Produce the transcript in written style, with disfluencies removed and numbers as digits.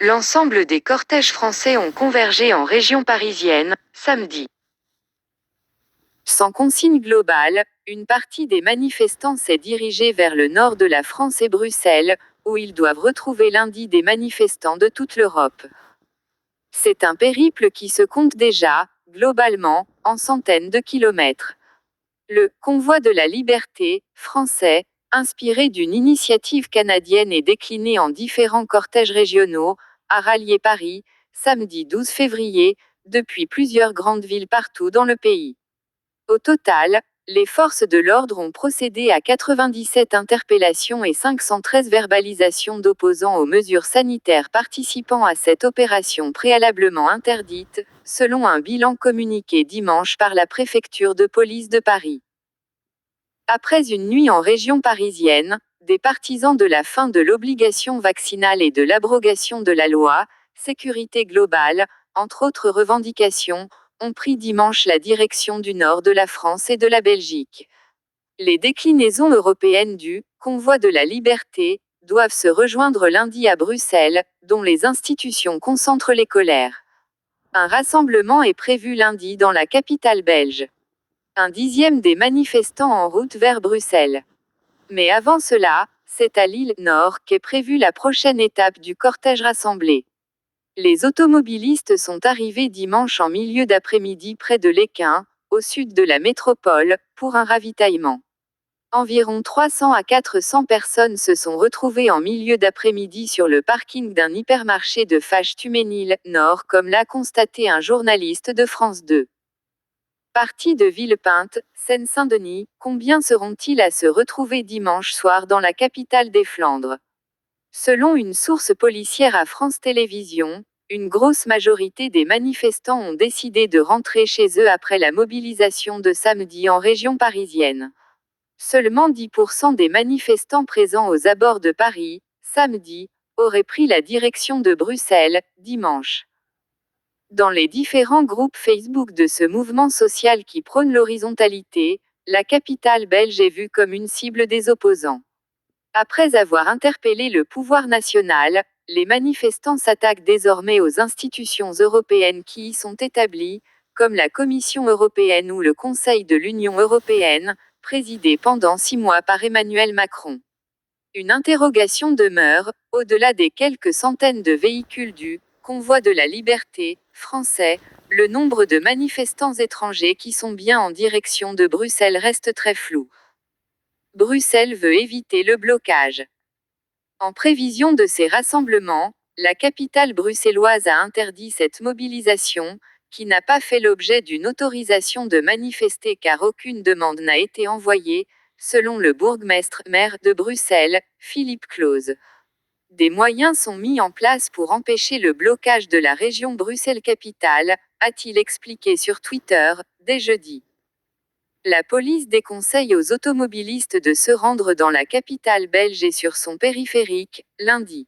L'ensemble des cortèges français ont convergé en région parisienne, samedi. Sans consigne globale, une partie des manifestants s'est dirigée vers le nord de la France et Bruxelles, où ils doivent retrouver lundi des manifestants de toute l'Europe. C'est un périple qui se compte déjà, globalement, en centaines de kilomètres. Le « Convoi de la liberté » français, inspiré d'une initiative canadienne et décliné en différents cortèges régionaux, a rallié Paris, samedi 12 février, depuis plusieurs grandes villes partout dans le pays. Au total, les forces de l'ordre ont procédé à 97 interpellations et 513 verbalisations d'opposants aux mesures sanitaires participant à cette opération préalablement interdite, selon un bilan communiqué dimanche par la préfecture de police de Paris. Après une nuit en région parisienne, des partisans de la fin de l'obligation vaccinale et de l'abrogation de la loi, sécurité globale, entre autres revendications, ont pris dimanche la direction du nord de la France et de la Belgique. Les déclinaisons européennes du « Convoi de la liberté » doivent se rejoindre lundi à Bruxelles, dont les institutions concentrent les colères. Un rassemblement est prévu lundi dans la capitale belge. Un dixième des manifestants en route vers Bruxelles. Mais avant cela, c'est à Lille Nord qu'est prévue la prochaine étape du cortège rassemblé. Les automobilistes sont arrivés dimanche en milieu d'après-midi près de l'Équin, au sud de la métropole, pour un ravitaillement. Environ 300 à 400 personnes se sont retrouvées en milieu d'après-midi sur le parking d'un hypermarché de Faches-Tuménil Nord, comme l'a constaté un journaliste de France 2. Partis de Villepinte, Seine-Saint-Denis, combien seront-ils à se retrouver dimanche soir dans la capitale des Flandres? Selon une source policière à France Télévisions, une grosse majorité des manifestants ont décidé de rentrer chez eux après la mobilisation de samedi en région parisienne. Seulement 10% des manifestants présents aux abords de Paris, samedi, auraient pris la direction de Bruxelles, dimanche. Dans les différents groupes Facebook de ce mouvement social qui prône l'horizontalité, la capitale belge est vue comme une cible des opposants. Après avoir interpellé le pouvoir national, les manifestants s'attaquent désormais aux institutions européennes qui y sont établies, comme la Commission européenne ou le Conseil de l'Union européenne, présidé pendant 6 mois par Emmanuel Macron. Une interrogation demeure, au-delà des quelques centaines de véhicules du « Convoi de la liberté » français, le nombre de manifestants étrangers qui sont bien en direction de Bruxelles reste très flou. Bruxelles veut éviter le blocage. En prévision de ces rassemblements, la capitale bruxelloise a interdit cette mobilisation, qui n'a pas fait l'objet d'une autorisation de manifester car aucune demande n'a été envoyée, selon le bourgmestre-maire de Bruxelles, Philippe Claus. Des moyens sont mis en place pour empêcher le blocage de la région Bruxelles-Capitale, a-t-il expliqué sur Twitter, dès jeudi. La police déconseille aux automobilistes de se rendre dans la capitale belge et sur son périphérique, lundi.